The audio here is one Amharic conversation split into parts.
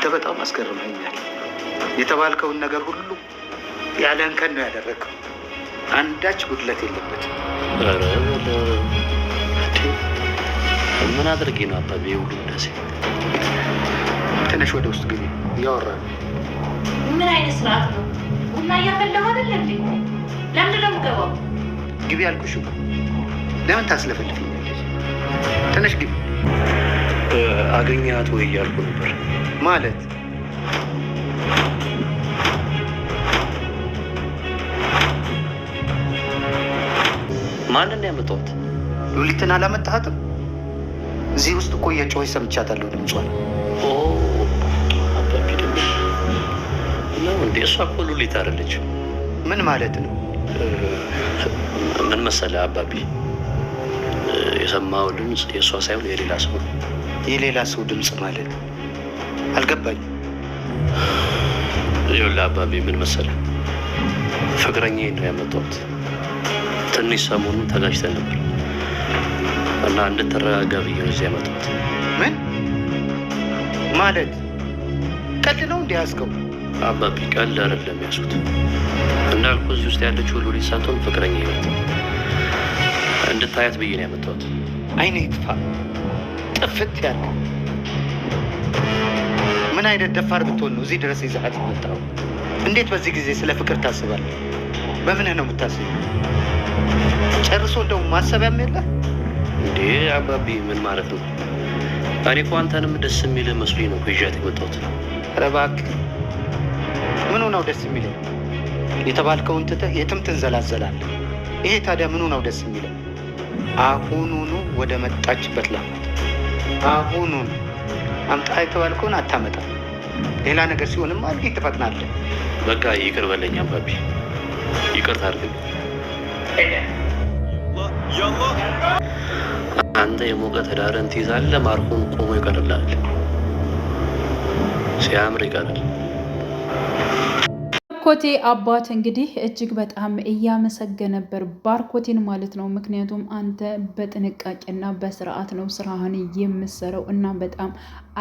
አንተ በጣም አስገርመኛል። የተባልከውን ነገር ሁሉ ያለ እንከን ነው ያደረገው። አንዳች ጉድለት የለበትም። ምን አድርጌ ነው አባቤ ሁሉ እንደዚህ? ትንሽ ወደ ውስጥ ግቢ፣ እያወራን። ምን አይነት ስርዓት ነው? ቡና እያፈላሁ አይደል እንዴ? ለምን ነው የምገባው? ግቢ አልኩሽ እኮ። ለምን ታስለፈልፊኛለሽ? ትንሽ ግቢ። አገኘሃት ወይ እያልኩ ነበር። ማለት ማንን ነው ያመጣሁት? ሉሊትን አላመጣሃትም? እዚህ ውስጥ እኮ የጮኸች ሰምቻታለሁ ድምጿን። አባቢ ደግሞ ነው እንዴ? እሷ እኮ ሉሊት አይደለችም። ምን ማለት ነው? ምን መሰለህ አባቢ፣ የሰማው ድምፅ የእሷ ሳይሆን የሌላ ሰው ነው። የሌላ ሰው ድምፅ ማለት አልገባኝም። ይኸውልህ አባቢ፣ ምን መሰለህ፣ ፍቅረኛዬን ነው ያመጣሁት። ትንሽ ሰሞኑን ተጋጭተን ነበር እና እንድትረጋጋ ብዬ ነው እዚህ ያመጣሁት። ምን ማለት? ቀልድ ነው እንዲህ ያዝከው? አባቢ ቀልድ አይደለም ያዝኩት። እንዳልኩ እዚህ ውስጥ ያለችው ሉሊት ሳትሆን ፍቅረኛዬ ናት። እንድታያት ብዬ ነው ያመጣሁት። አይኔ ይጥፋ፣ ጥፍት ያለ ምን አይነት ደፋር ብትሆን ነው እዚህ ድረስ ይዘሃት የመጣው? እንዴት በዚህ ጊዜ ስለ ፍቅር ታስባለህ? በምንህ ነው የምታስበው? ጨርሶ እንደው ማሰቢያም የለህ እንዴ? አባቢ ምን ማለት ነው? እኔ እኮ አንተንም ደስ የሚልህ መስሎኝ ነው ይዣት የመጣሁት። ኧረ እባክህ፣ ምኑ ነው ደስ የሚለው? የተባልከውን ትተህ የትም ትንዘላዘላለህ። ይሄ ታዲያ ምኑ ነው ደስ የሚለው? አሁኑኑ ወደ መጣችበት ላማት። አሁኑኑ አምጣ የተባልከውን አታመጣም። ሌላ ነገር ሲሆንም አልጌ ትፈጥናለህ። በቃ ይቅር በለኝ አባቢ፣ ይቅርታ አድርግልኝ። አንተ የሞቀ ትዳርን ትይዛለህ፣ ማርኮን ቆሞ ይቀርልሃል። ሲያምር ይቀራል። ባርኮቴ አባት እንግዲህ እጅግ በጣም እያመሰገነ ነበር ባርኮቴን ማለት ነው። ምክንያቱም አንተ በጥንቃቄና በስርዓት ነው ስራህን የምሰራው እና በጣም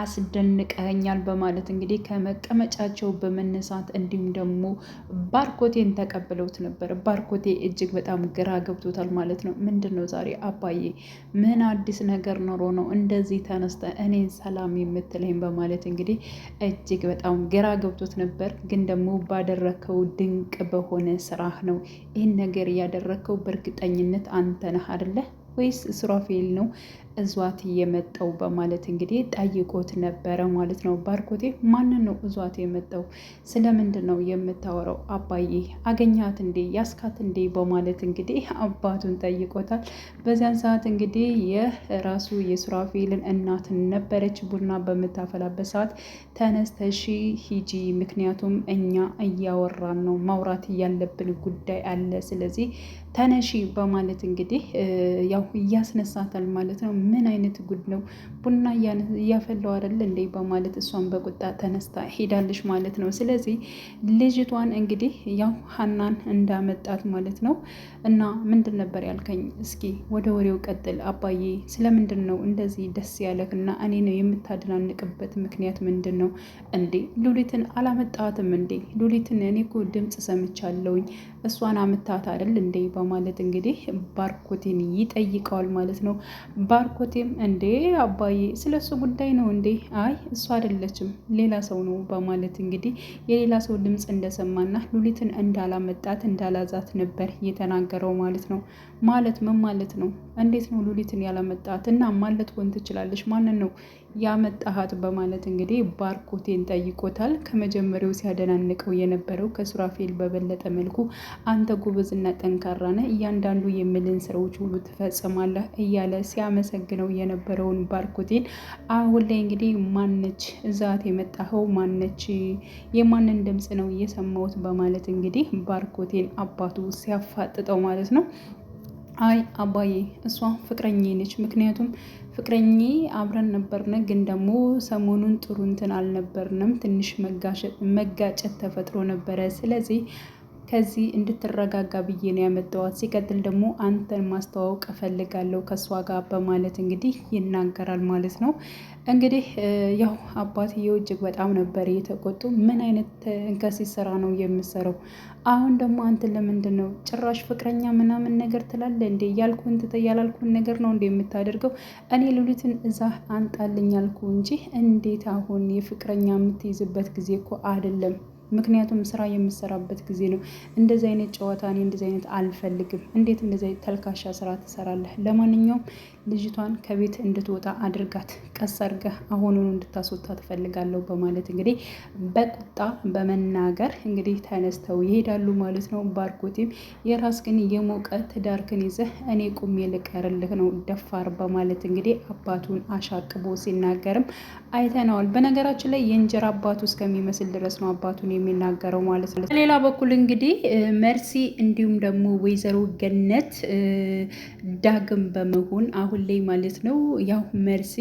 አስደንቀኛል በማለት እንግዲህ ከመቀመጫቸው በመነሳት እንዲሁም ደግሞ ባርኮቴን ተቀብለውት ነበር። ባርኮቴ እጅግ በጣም ግራ ገብቶታል ማለት ነው። ምንድን ነው ዛሬ አባዬ ምን አዲስ ነገር ኖሮ ነው እንደዚህ ተነስተ እኔን ሰላም የምትለኝ በማለት እንግዲህ እጅግ በጣም ግራ ገብቶት ነበር። ግን ደግሞ ባደረከው ድንቅ በሆነ ስራህ ነው ይህን ነገር ያደረከው። በእርግጠኝነት አንተ ነህ አይደለ ወይስ ሱራፌል ነው እዟት የመጣው በማለት እንግዲህ ጠይቆት ነበረ ማለት ነው። ባርኮቴ ማንን ነው እዟት የመጣው? ስለምንድን ነው የምታወራው? አባዬ አገኛት እንዴ ያስካት እንዴ በማለት እንግዲህ አባቱን ጠይቆታል። በዚያን ሰዓት እንግዲህ የራሱ የሱራፌልን እናት ነበረች። ቡና በምታፈላበት ሰዓት ተነስተሺ ሂጂ፣ ምክንያቱም እኛ እያወራን ነው፣ ማውራት ያለብን ጉዳይ አለ፣ ስለዚህ ተነሺ በማለት እንግዲህ ያው እያስነሳታል ማለት ነው። ምን አይነት ጉድ ነው? ቡና እያፈላው አይደል እንዴ በማለት እሷን በቁጣ ተነስታ ሄዳለች ማለት ነው። ስለዚህ ልጅቷን እንግዲህ ያው ሀናን እንዳመጣት ማለት ነው። እና ምንድን ነበር ያልከኝ? እስኪ ወደ ወሬው ቀጥል አባዬ። ስለምንድን ነው እንደዚህ ደስ ያለህ እና እኔ ነው የምታደናንቅበት ምክንያት ምንድን ነው እንዴ? ሉሊትን አላመጣትም እንዴ? ሉሊትን እኔ እኮ ድምፅ ሰምቻለሁኝ፣ እሷን አመጣት አይደል እንዴ በማለት እንግዲህ ባርኮቴን ይጠይቀዋል ማለት ነው። ባርኮቴም እንዴ አባዬ ስለሱ ጉዳይ ነው እንዴ? አይ እሱ አይደለችም ሌላ ሰው ነው በማለት እንግዲህ የሌላ ሰው ድምፅ እንደሰማና ሉሊትን እንዳላመጣት እንዳላዛት ነበር የተናገረው ማለት ነው። ማለት ምን ማለት ነው? እንዴት ነው ሉሊትን ያላመጣት? እና ማለት ሆን ትችላለች፣ ማንን ነው ያመጣሃት በማለት እንግዲህ ባርኮቴን ጠይቆታል። ከመጀመሪያው ሲያደናንቀው የነበረው ከሱራፌል በበለጠ መልኩ አንተ ጎበዝና ጠንካራ ነህ፣ እያንዳንዱ የምልን ስራዎች ሁሉ ትፈጽማለህ እያለ ሲያመሰግነው የነበረውን ባርኮቴን አሁን ላይ እንግዲህ ማነች እዛት የመጣኸው? ማነች? የማንን ድምፅ ነው የሰማሁት? በማለት እንግዲህ ባርኮቴን አባቱ ሲያፋጥጠው ማለት ነው። አይ አባዬ እሷ ፍቅረኛ ነች። ምክንያቱም ፍቅረኛ አብረን ነበርነ፣ ግን ደግሞ ሰሞኑን ጥሩ እንትን አልነበርንም። ትንሽ መጋጨት ተፈጥሮ ነበረ። ስለዚህ ከዚህ እንድትረጋጋ ብዬ ነው ያመጣዋት። ሲቀጥል ደግሞ አንተን ማስተዋወቅ እፈልጋለሁ ከእሷ ጋር በማለት እንግዲህ ይናገራል ማለት ነው። እንግዲህ ያው አባትየው እጅግ በጣም ነበር የተቆጡ። ምን አይነት እንከሲስ ስራ ነው የምሰራው? አሁን ደግሞ አንተ ለምንድን ነው ጭራሽ ፍቅረኛ ምናምን ነገር ትላለህ እንዴ? ያልኩህን ትተህ ያላልኩህን ነገር ነው እንዴ የምታደርገው? እኔ ሉሊትን እዛ አንጣልኝ ያልኩ እንጂ እንዴት አሁን የፍቅረኛ የምትይዝበት ጊዜ እኮ አይደለም። ምክንያቱም ስራ የምሰራበት ጊዜ ነው። እንደዚህ አይነት ጨዋታ እኔ እንደዚህ አይነት አልፈልግም። እንዴት እንደዚህ ተልካሻ ስራ ትሰራለህ? ለማንኛውም ልጅቷን ከቤት እንድትወጣ አድርጋት፣ ቀስ አድርገህ አሁኑኑ እንድታስወጣ ትፈልጋለሁ በማለት እንግዲህ በቁጣ በመናገር እንግዲህ ተነስተው ይሄዳሉ ማለት ነው። ባርኮቴም የራስህን የሞቀ ትዳርክን ይዘህ እኔ ቁሜ ልቀርልህ ነው ደፋር በማለት እንግዲህ አባቱን አሻቅቦ ሲናገርም አይተነዋል። በነገራችን ላይ የእንጀራ አባቱ እስከሚመስል ድረስ ነው አባቱን የሚናገረው ማለት ነው። በሌላ በኩል እንግዲህ መርሲ እንዲሁም ደግሞ ወይዘሮ ገነት ዳግም በመሆን አሁን ላይ ማለት ነው ያው መርሲ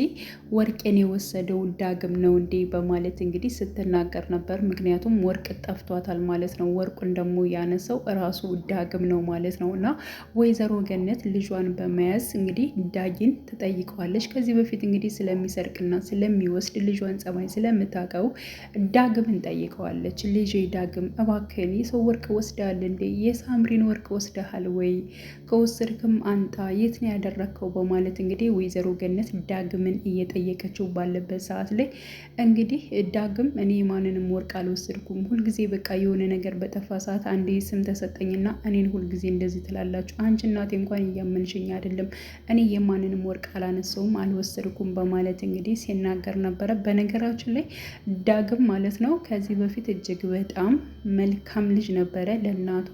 ወርቄን የወሰደው ዳግም ነው እንዴ በማለት እንግዲህ ስትናገር ነበር። ምክንያቱም ወርቅ ጠፍቷታል ማለት ነው። ወርቁን ደግሞ ያነሰው እራሱ ዳግም ነው ማለት ነው። እና ወይዘሮ ገነት ልጇን በመያዝ እንግዲህ ዳጊን ትጠይቀዋለች። ከዚህ በፊት እንግዲህ ስለሚሰርቅና ስለሚወስድ ልጇን ጸባይ ስለምታውቀው ዳግምን ጠይቀዋለች። ልጄ ዳግም እባክህን የሰው ወርቅ ወስደሃል እንዴ? የሳምሪን ወርቅ ወስደሃል ወይ? ከወሰድክም አንጣ፣ የት ነው ያደረግከው? በማለት እንግዲህ ወይዘሮ ገነት ዳግምን እየጠየቀችው ባለበት ሰዓት ላይ እንግዲህ ዳግም እኔ ማንንም ወርቅ አልወሰድኩም፣ ሁልጊዜ በቃ የሆነ ነገር በጠፋ ሰዓት አንዴ ስም ተሰጠኝና እኔን ሁልጊዜ እንደዚህ ትላላችሁ። አንቺ እናቴ እንኳን እያመንሽኝ አይደለም፣ እኔ የማንንም ወርቅ አላነሰውም አልወሰድኩም በማለት እንግዲህ ሲናገር ነበረ። በነገራችን ላይ ዳግም ማለት ነው ከዚህ በፊት እጅግ በጣም መልካም ልጅ ነበረ። ለእናቱ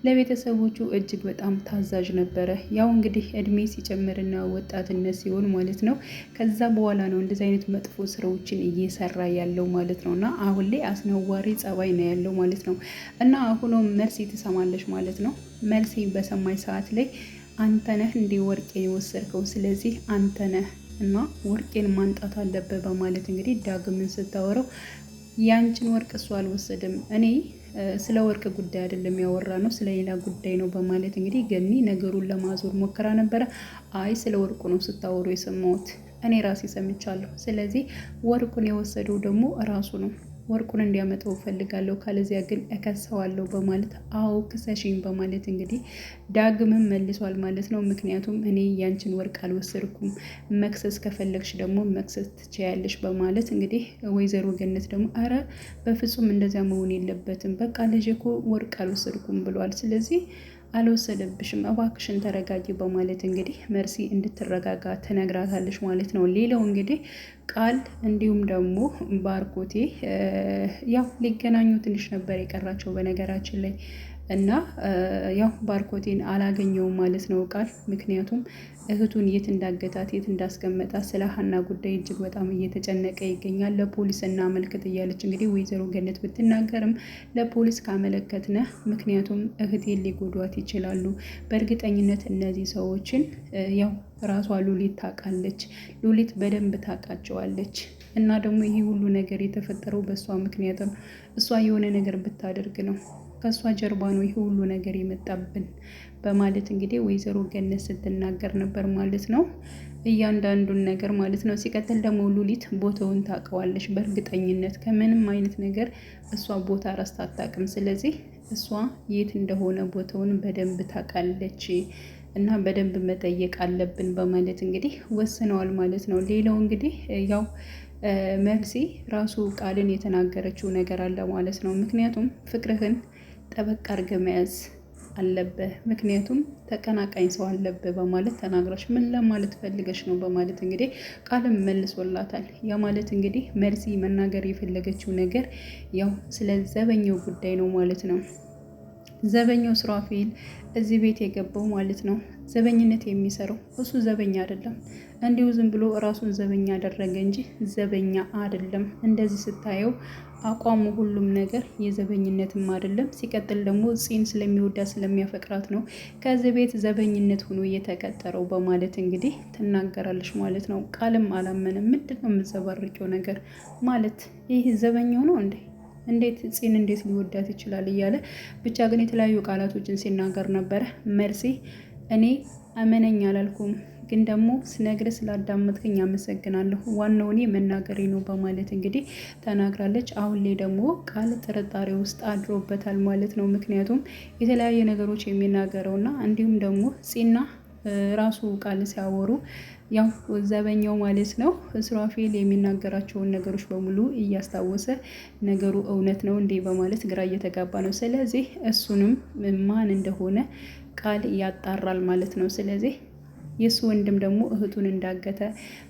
ለቤተሰቦቹ እጅግ በጣም ታዛዥ ነበረ። ያው እንግዲህ እድሜ ሲጨምርና ወጣትነት ሲሆን ማለት ነው ከዛ በኋላ ነው እንደዚህ አይነት መጥፎ ስራዎችን እየሰራ ያለው ማለት ነው። እና አሁን ላይ አስነዋሪ ጸባይ ነው ያለው ማለት ነው። እና አሁን መርሲ ትሰማለች ማለት ነው። መርሲ በሰማይ ሰዓት ላይ አንተ ነህ እንዴ ወርቄን የወሰድከው? ስለዚህ አንተ ነህ እና ወርቄን ማንጣት አለበት በማለት እንግዲህ ዳግምን ስታወራው ያንቺን ወርቅ እሱ አልወሰድም፣ እኔ ስለ ወርቅ ጉዳይ አይደለም ያወራ ነው ስለ ሌላ ጉዳይ ነው በማለት እንግዲህ ገኒ ነገሩን ለማዞር ሞክራ ነበረ። አይ ስለ ወርቁ ነው ስታወሩ የሰማሁት፣ እኔ ራሴ ሰምቻለሁ። ስለዚህ ወርቁን የወሰደው ደግሞ እራሱ ነው። ወርቁን እንዲያመጣው እፈልጋለሁ፣ ካለዚያ ግን እከሰዋለሁ በማለት አዎ ክሰሽኝ በማለት እንግዲህ ዳግምም መልሷል ማለት ነው። ምክንያቱም እኔ ያንቺን ወርቅ አልወሰድኩም፣ መክሰስ ከፈለግሽ ደግሞ መክሰስ ትችያለሽ በማለት እንግዲህ ወይዘሮ ገነት ደግሞ አረ በፍጹም እንደዚያ መሆን የለበትም፣ በቃ ልጄ እኮ ወርቅ አልወሰድኩም ብሏል፣ ስለዚህ አልወሰደብሽም፣ እባክሽን ተረጋጊ በማለት እንግዲህ መርሲ እንድትረጋጋ ትነግራታለች ማለት ነው። ሌላው እንግዲህ ቃል እንዲሁም ደግሞ ባርኮቴ ያው ሊገናኙ ትንሽ ነበር የቀራቸው በነገራችን ላይ እና ያው ባርኮቴን አላገኘውም ማለት ነው ቃል። ምክንያቱም እህቱን የት እንዳገታት የት እንዳስቀመጣት ስለ ሀና ጉዳይ እጅግ በጣም እየተጨነቀ ይገኛል። ለፖሊስ እናመልክት እያለች እንግዲህ ወይዘሮ ገነት ብትናገርም ለፖሊስ ካመለከትነ ምክንያቱም እህቴን ሊጎዷት ይችላሉ። በእርግጠኝነት እነዚህ ሰዎችን ያው ራሷ ሉሊት ታውቃለች፣ ሉሊት በደንብ ታውቃቸዋለች። እና ደግሞ ይሄ ሁሉ ነገር የተፈጠረው በእሷ ምክንያት ነው። እሷ የሆነ ነገር ብታደርግ ነው ከእሷ ጀርባ ነው ይሄ ሁሉ ነገር የመጣብን በማለት እንግዲህ ወይዘሮ ገነት ስትናገር ነበር ማለት ነው። እያንዳንዱን ነገር ማለት ነው። ሲቀጥል ደግሞ ሉሊት ቦታውን ታውቀዋለች በእርግጠኝነት ከምንም አይነት ነገር እሷ ቦታ ረስታ አታውቅም። ስለዚህ እሷ የት እንደሆነ ቦታውን በደንብ ታውቃለች እና በደንብ መጠየቅ አለብን በማለት እንግዲህ ወስነዋል ማለት ነው። ሌላው እንግዲህ ያው መርሲ ራሱ ቃልን የተናገረችው ነገር አለ ማለት ነው። ምክንያቱም ፍቅርህን ጠበቅ አድርገህ መያዝ አለብህ፣ ምክንያቱም ተቀናቃኝ ሰው አለብህ በማለት ተናግራች ምን ለማለት ፈልገች ነው በማለት እንግዲህ ቃልም መልሶላታል። ያ ማለት እንግዲህ መርሲ መናገር የፈለገችው ነገር ያው ስለ ዘበኛው ጉዳይ ነው ማለት ነው። ዘበኛው ሱራፌል እዚህ ቤት የገባው ማለት ነው ዘበኝነት የሚሰራው እሱ ዘበኛ አይደለም፣ እንዲሁ ዝም ብሎ ራሱን ዘበኛ አደረገ እንጂ ዘበኛ አይደለም። እንደዚህ ስታየው አቋሙ ሁሉም ነገር የዘበኝነትም አይደለም። ሲቀጥል ደግሞ ፂን ስለሚወዳት ስለሚያፈቅራት ነው ከዚህ ቤት ዘበኝነት ሆኖ እየተቀጠረው በማለት እንግዲህ ትናገራለች ማለት ነው። ቃልም አላመነም። ምንድን ነው የምዘባርቂው ነገር ማለት ይህ ዘበኛው ነው እንዴ? እንዴት ፂን እንዴት ሊወዳት ይችላል እያለ ብቻ ግን የተለያዩ ቃላቶችን ሲናገር ነበረ። መርሲ እኔ አመነኝ አላልኩም ግን ደግሞ ስነግርህ ስላዳመጥከኝ አመሰግናለሁ። ዋናው እኔ መናገሬ ነው በማለት እንግዲህ ተናግራለች። አሁን ላይ ደግሞ ቃል ጥርጣሬ ውስጥ አድሮበታል ማለት ነው። ምክንያቱም የተለያየ ነገሮች የሚናገረውና እንዲሁም ደግሞ ፂና ራሱ ቃል ሲያወሩ ያው ዘበኛው ማለት ነው ሱራፌል የሚናገራቸውን ነገሮች በሙሉ እያስታወሰ ነገሩ እውነት ነው እንዴ በማለት ግራ እየተጋባ ነው። ስለዚህ እሱንም ማን እንደሆነ ቃል ያጣራል ማለት ነው። ስለዚህ የእሱ ወንድም ደግሞ እህቱን እንዳገተ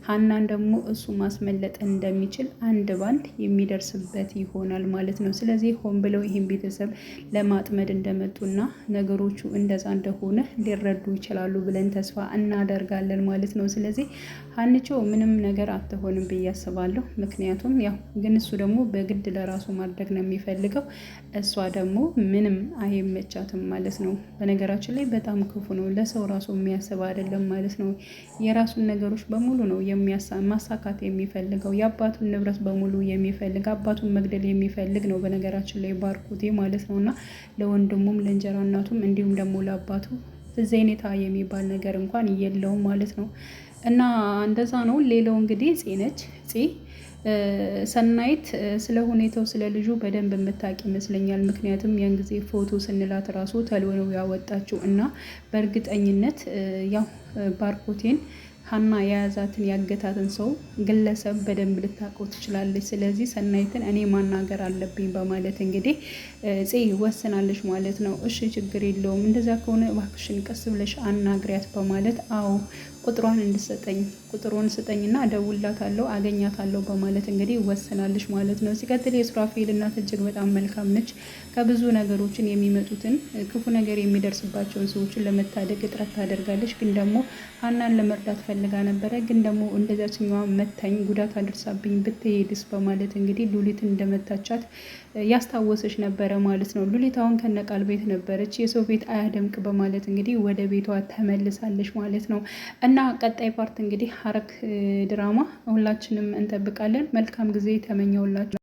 ሀናን ደግሞ እሱ ማስመለጥ እንደሚችል አንድ ባንድ የሚደርስበት ይሆናል ማለት ነው። ስለዚህ ሆን ብለው ይህን ቤተሰብ ለማጥመድ እንደመጡና ነገሮቹ እንደዛ እንደሆነ ሊረዱ ይችላሉ ብለን ተስፋ እናደርጋለን ማለት ነው። ስለዚህ ሀንቾ ምንም ነገር አትሆንም ብዬ አስባለሁ። ምክንያቱም ያው ግን እሱ ደግሞ በግድ ለራሱ ማድረግ ነው የሚፈልገው፣ እሷ ደግሞ ምንም አይመቻትም ማለት ነው። በነገራችን ላይ በጣም ክፉ ነው፣ ለሰው ራሱ የሚያስብ አይደለም ማለት ነው። የራሱን ነገሮች በሙሉ ነው ማሳካት የሚፈልገው፣ የአባቱን ንብረት በሙሉ የሚፈልግ፣ አባቱን መግደል የሚፈልግ ነው በነገራችን ላይ ባርኮቴ ማለት ነው። እና ለወንድሙም ለእንጀራ እናቱም እንዲሁም ደግሞ ለአባቱ ዜኔታ የሚባል ነገር እንኳን የለውም ማለት ነው። እና እንደዛ ነው። ሌላው እንግዲህ ፂ ነች። ፂ ሰናይት ስለ ሁኔታው ስለ ልጁ በደንብ የምታውቅ ይመስለኛል። ምክንያቱም ያን ጊዜ ፎቶ ስንላት ራሱ ተልወ ነው ያወጣችው እና በእርግጠኝነት ያው ባርኮቴን ሀና የያዛትን ያገታትን ሰው ግለሰብ በደንብ ልታውቀው ትችላለች። ስለዚህ ሰናይትን እኔ ማናገር አለብኝ በማለት እንግዲህ ፂ ወስናለች ማለት ነው። እሺ ችግር የለውም እንደዚያ ከሆነ እባክሽን ቀስ ብለሽ አናግሪያት በማለት አዎ ቁጥሯን እንድሰጠኝ ቁጥሩን ስጠኝና እደውልላታለሁ አገኛታለሁ በማለት እንግዲህ ወስናለች ማለት ነው። ሲቀጥል የሱራፌል እናት እጅግ በጣም መልካም ነች። ከብዙ ነገሮችን የሚመጡትን ክፉ ነገር የሚደርስባቸውን ሰዎችን ለመታደግ ጥረት ታደርጋለች። ግን ደግሞ ሀናን ለመርዳት ፈልጋ ነበረ። ግን ደግሞ እንደዛችኛዋ መታኝ ጉዳት አድርሳብኝ ብትሄድስ በማለት እንግዲህ ሉሊትን እንደመታቻት ያስታወሰች ነበረ ማለት ነው። ሉሊት አሁን ከነቃል ቤት ነበረች። የሰው ቤት አያደምቅ በማለት እንግዲህ ወደ ቤቷ ተመልሳለች ማለት ነው። እና ቀጣይ ፓርት እንግዲህ ሐረግ ድራማ ሁላችንም እንጠብቃለን። መልካም ጊዜ ተመኘውላችሁ።